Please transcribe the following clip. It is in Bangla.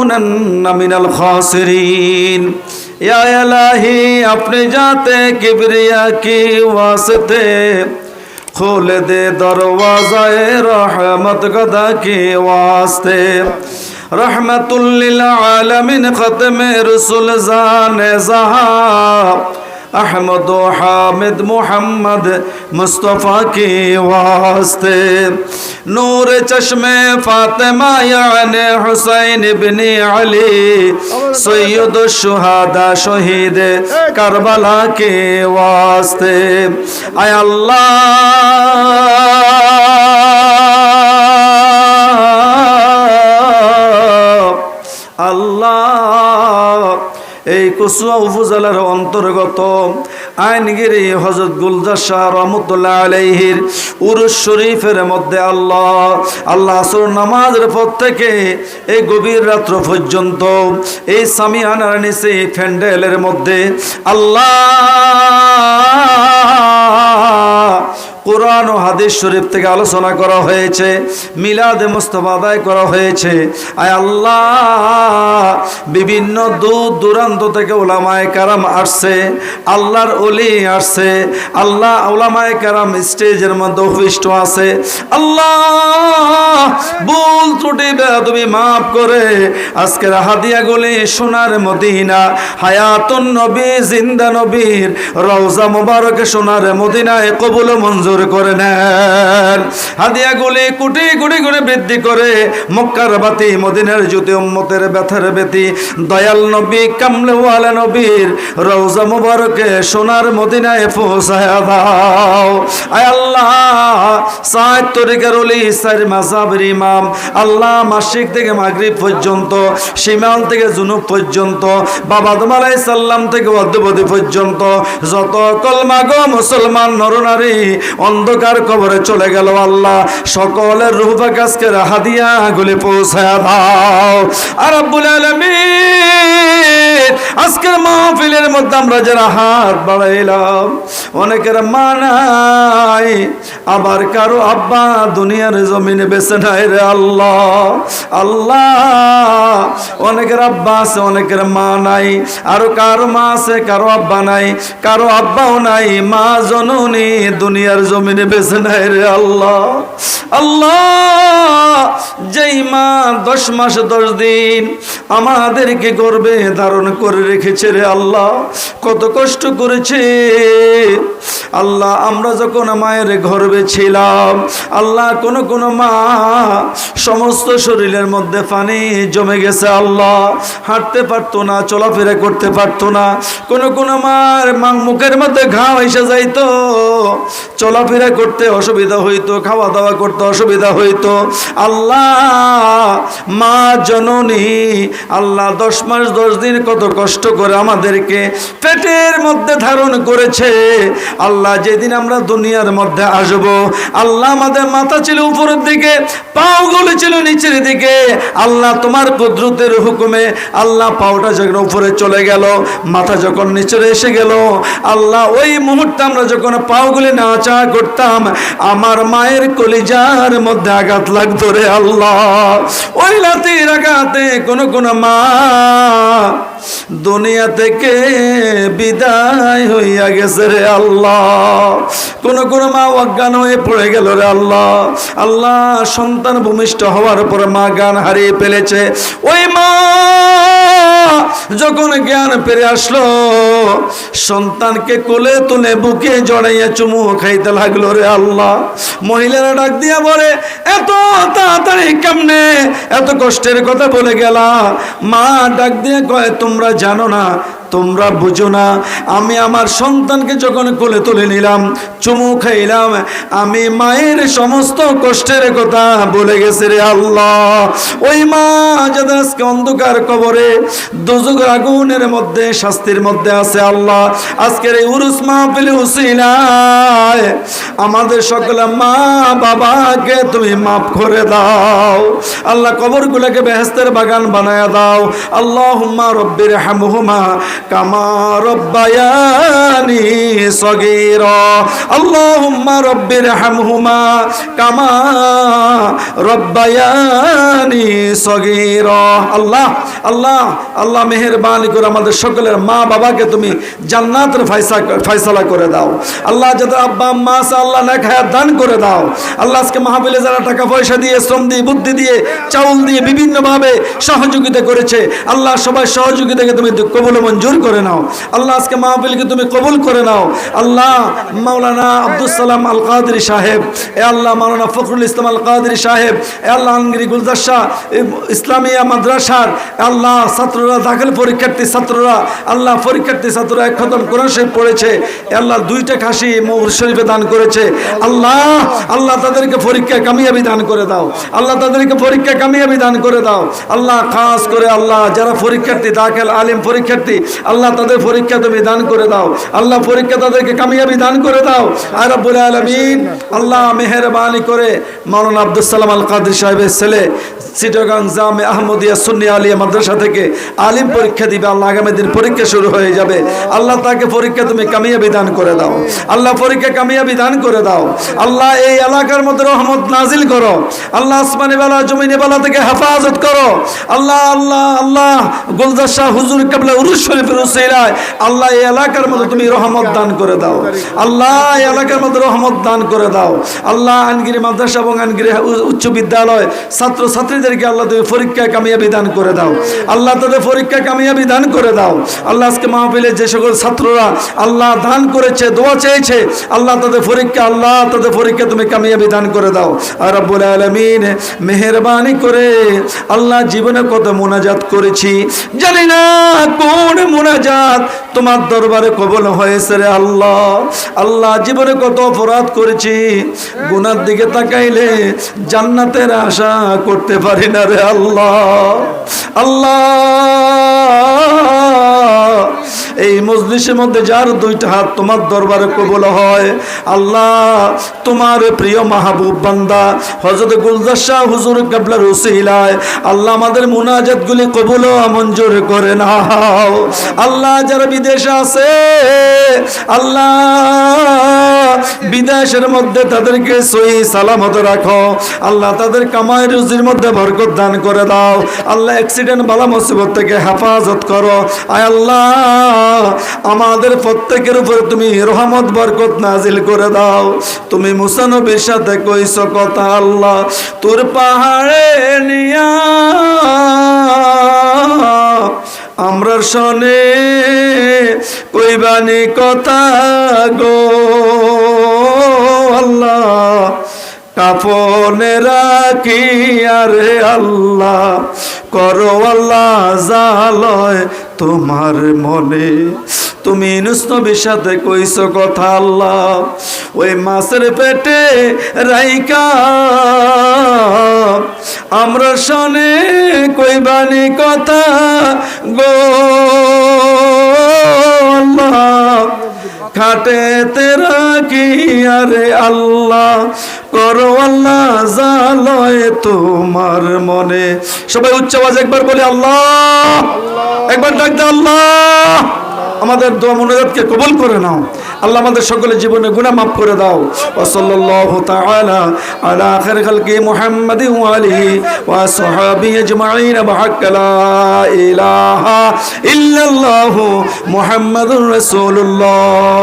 लतकूनन्ना मिनल खासिरीन। या इलाही अपने जाते किबरिया की वास्ते खोल दे दरवाज़ाए रहमत गदा के वास्ते। रहमतुल लिल आलमीन खत्मे रसूल जाने ज़हा अहमद हामिद मोहम्मद मुस्तफ़ा के वास्ते। नूर चश्मे फातिमा याने हुसैन इब्ने अली सैयद शुहादा शहीद करबला के वास्ते। आय अल्लाह अल्लाह এই কচুয়া উপজেলার অন্তর্গত আইনগিরি হযরত গুলজার শাহ রহমতুল্লাহ আলাইহির উরুস শরীফের মধ্যে আল্লাহ আসর নামাজের পর থেকে এই গভীর রাত্র পর্যন্ত এই সামিয়ানার নিচে প্যান্ডেলের মধ্যে আল্লাহ কোরআন ও হাদিস শরীফ থেকে আলোচনা করা হয়েছে, মিলাদে মুস্তাফা আদায় করা হয়েছে। আয় আল্লাহ বিভিন্ন দূর দূরান্ত থেকে উলামায়ে কেরাম আসছে, আল্লাহর ওলি আসছে, আল্লাহ উলামায়ে কেরাম স্টেজের মধ্যে উপবিষ্ট আছে। আল্লাহ ভুল ত্রুটি বেয়াদবি মাফ করে আজকের হাদিয়াগুলি সোনার মদিনা হায়াতুন নবী জিন্দা নবীর রওজা মুবারকে সোনার মদিনায় কবুল মঞ্জুর করে নেন। হাদিয়াগুলি কোটি কোটি করে বৃদ্ধি করে মক্কার বাতি মদিনার জ্যোতি উম্মতের ব্যথার ব্যতি দয়াল নবী কামলেওয়ালা নবীর রওজা মুবারকে সোনার মদিনায় পৌঁছায় দাও। আয় আল্লাহ সাত তরিকার ওলি চার মাযহাবের ইমাম আল্লাহ মাশরিক থেকে মাগরিব পর্যন্ত, শিমাল থেকে জুনুব পর্যন্ত, বাবা আদম আলাইহিস সালাম থেকে অদ্যবধি পর্যন্ত যত কলমাগো মুসলমান নরনারী অন্ধকার কবরে চলে গেল আল্লাহ সকলের রূহ পাক আজকের হাদিয়াগুলি পৌঁছায় দাও। আর রব্বুল আলামিন আজকের মাহফিলের মধ্যে আমরা যারা হাত বাড়াইলাম অনেকের মা নাই, আবার কারো আব্বা দুনিয়ার জমিনে বেঁচে নাই রে আল্লাহ। আল্লাহ অনেকের আব্বা আছে অনেকের মা নাই, আরো কারো মা আছে কারো আব্বা নাই, কারো আব্বাও নাই, মা জননী দুনিয়ার জমিনে বেঁচে নাই রে আল্লাহ। আল্লাহ যেই মা 10 মাস 10 দিন আমাদেরকে গর্ভে ধারণ করে রেখেছে রে আল্লাহ, কত কষ্ট করেছে আল্লাহ। আমরা যখন মায়ের গর্ভে ছিলাম আল্লাহ কোন কোন মা সমস্ত শরীরের মধ্যে পানি জমে গেছে আল্লাহ, হাঁটতে পারতো না, চলাফেরা করতে পারতো না। কোন কোন মার মুখের মধ্যে ঘাও এসে যাইতো, চলাফেরা করতে অসুবিধা হইতো, খাওয়া দাওয়া করতে অসুবিধা হইতো। আল্লাহ মা জননী আল্লাহ 10 মাস 10 দিন কত কষ্ট করে আমাদেরকে পেটের মধ্যে ধারণ করেছে আল্লাহ। যেদিন আমরা দুনিয়ার মধ্যে আসব আল্লাহ আমাদের মাথা ছিল উপরের দিকে, পাগুলো ছিল নিচের দিকে। আল্লাহ তোমার কুদরতের হুকুমে আল্লাহ পাওটা যখন উপরে চলে গেল, মাথা যখন নিচে এসে গেল আল্লাহ ওই মুহূর্তে আমরা যখন পাগুলি নাচা করতাম আমার মায়ের কলিজার মধ্যে আঘাত লাগতো রে আল্লাহ। ওই লাতির আঘাতে কোন কোন মা দুনিয়া থেকে বিদায় হইয়া গেছে রে আল্লাহ। কোন কোন মা অজ্ঞান হয়ে পড়ে গেল রে আল্লাহ। আল্লাহ সন্তান ভূমিষ্ঠ হওয়ার পরে মা জ্ঞান হারিয়ে ফেলেছে। ওই মা যখন জ্ঞান ফিরে আসলো সন্তানকে কোলে তুলে বুকে জড়াইয়া চুমু খাইতে লাগলো রে আল্লাহ। মহিলারা ডাক দিয়া বলে এত তাড়াতাড়ি কেমনে, এত কষ্টের কথা বলে গেলা। মা ডাক দিয়ে কয় তোমরা জানো না, তোমরা বুঝো না, আমি আমার সন্তানকে যখন কোলে তুলে নিলাম চুমু খাইলাম আমি মায়ের সমস্ত কষ্টের কথা বলে গেছে রে আল্লাহ। ওই মা যাদের আজকে অন্ধকার কবরে দোজখের আগুনের মধ্যে শাস্তির মধ্যে আছে আল্লাহ, আজকের এই উরুস মাহফিল উসিলায় আমাদের সকল মা বাবাকে তুমি মাফ করে দাও আল্লাহ। কবরগুলোকে বেহেশতের বাগান বানায়া দাও। আল্লাহুম্মা রব্বির হামহুমা কামা রব্বায়ানি সগীরা। আল্লাহুম্মা রব্বির হামহুমা কামা রব্বায়ানি সগীরা। আল্লাহ আল্লাহ আল্লাহ মেহেরবানি করে আমাদের সকলের মা বাবাকে তুমি জান্নাতের ফয়সালা করে দাও আল্লাহ, যাদের আব্বা আম্মা আছে আল্লাহ নেক হায়াত দান করে দাও আল্লাহ। আজকে মাহফিলে যারা টাকা পয়সা দিয়ে, শ্রম দিয়ে, বুদ্ধি দিয়ে, চাউল দিয়ে বিভিন্নভাবে সহযোগিতা করেছে আল্লাহ, সবাই সহযোগিতাকে তুমি কবুল মঞ্জুর করে নাও আল্লাহ। আজকে মাহফিলকে তুমি কবুল করে নাও আল্লাহ। মাওলানা আব্দুল সালাম আল কাদরি সাহেব, এ আল্লাহ, মাওলানা ফখরুল ইসলাম আল কাদরি সাহেব, এ আল্লাহ, আলমগীর গুলজার শাহ ইসলামিয়া মাদ্রাসার আল্লাহ ছাত্ররা, দাখিল পরীক্ষার্থী ছাত্ররা আল্লাহ, পরীক্ষার্থী ছাত্ররা এক খতম কোরআন শরীফ পড়েছে আল্লাহ, 2টা খাসি মৌর শরীফে দান করেছে আল্লাহ। আল্লাহ তাদেরকে পরীক্ষায় কামিয়াবি দান করে দাও আল্লাহ, তাদেরকে পরীক্ষায় কামিয়াবি দান করে দাও আল্লাহ। খাস করে আল্লাহ যারা পরীক্ষার্থী, দাখিল আলিম পরীক্ষার্থী আল্লাহ, তাদের পরীক্ষা তুমি দান করে দাও আল্লাহ, পরীক্ষা তাদেরকে কামিয়াবি দান করে দাও আর রব্বুল আলামিন আল্লাহ। মেহেরবানি করে মাওলানা আব্দুল সালাম আল কাদরি সাহেবের ছেলে চিটাগাং জামে আহমদিয়া সুন্নি আলিয়া মাদ্রাসা থেকে আলিম পরীক্ষা দিবে আল্লাহ, আগামী দিন পরীক্ষা শুরু হয়ে যাবে আল্লাহ, তাকে পরীক্ষা তুমি কামিয়াবি দান করে দাও আল্লাহ, পরীক্ষা কামিয়াবি দান করে দাও আল্লাহ। এই এলাকার মধ্যে রহমত নাজিল করো আল্লাহ, আসমানি বালা জমিনি বালা থেকে হেফাজত করো আল্লাহ আল্লাহ আল্লাহ। গুলজার শাহ হুজুর কিবলা উরুস শরীফের উসিলায় আল্লাহ এই এলাকার মধ্যে তুমি রহমত দান করে দাও আল্লাহ, এই এলাকার মধ্যে রহমত দান করে দাও আল্লাহ। আনগিরি মাদ্রাসা এবং আনগিরি উচ্চ বিদ্যালয় ছাত্র ছাত্রীদেরকে আল্লাহ তুমি পরীক্ষায় কামিয়াবি দান করে দাও আল্লাহ, তাদের পরীক্ষায় কামিয়াবি দান করে দাও আল্লাহ। আজকে মাহফিলে যে সকল ছাত্ররা আল্লাহ দান করেছে, দোয়া চেয়েছে আল্লাহ, তাদের পরীক্ষা আল্লাহ, তাদের পরীক্ষা তুমি কামিয়াবি দান করে দাও আর রব্বুল আলামিন মেহেরবানি করে আল্লাহ। জীবনে কত মুনাজাত করেছি জানি না কোন মুনাজাত তোমার দরবারে কবুল হয়েছে রে আল্লাহ আল্লাহ। জীবনে কত অপরাধ করেছি, গুনার দিকে তাকাইলে জান্নাতের আশা করতে পারি না রে আল্লাহ আল্লাহ। এই মজলিসের মধ্যে যার 2টা হাত তোমার দরবারে কবুল হয় আল্লাহ, তোমার প্রিয় মাহবুব বান্দা হযরত গুলজার শাহ হুজুর কিবলার উসিলায় আল্লাহ আমাদের মুনাজাতগুলি কবুল ও মঞ্জুর করে নাও আল্লাহ। যারা বিদেশে আছে আল্লাহ, বিদেশের মধ্যে তাদেরকে সহি সালামত রাখো আল্লাহ, তাদের কামাই রুজির মধ্যে বরকত দান করে দাও আল্লাহ। অ্যাক্সিডেন্ট বালা মুসিবত থেকে হেফাজত করো আয় আল্লাহ। আমাদের প্রত্যেকের উপর তুমি রহমত বরকত নাজিল করে দাও। তুমি মুসা নবীর সাথে কইছ কথা আল্লাহ, তোর পাহাড়ে নিয়া আমরার শনে কইবানি কথা গো আল্লাহ, কাফনে রাখি আরে আল্লাহ, করো আল্লাহ জালয় তোমার মনে। তুমি ইউনূস নবীর সাথে কইছ কথা আল্লাহ, ওই মাছের পেটে রাইকা আমরা শনে কইবানি কথা গো আল্লাহ, খাটে তেরা কি আরে আল্লাহ, করো আল্লাহ জালয় তোমার মনে। সবাই উচ্চ আওয়াজে একবার বলি আল্লাহ, একবার ডাক দে আল্লাহ। আমাদের দোয়া মুনাজাতকে কবুল করে নাও আল্লাহ, আমাদের সকলের জীবনে গুনাহ মাফ করে দাও। ওয়া সাল্লাল্লাহু তাআলা আলা খায়রি খালকি মুহাম্মাদিন ওয়া আলিহি ওয়া সাহবিহি আজমাইন বিহাক্কি লা ইলাহা ইল্লাল্লাহু মুহাম্মাদুর রাসূলুল্লাহ।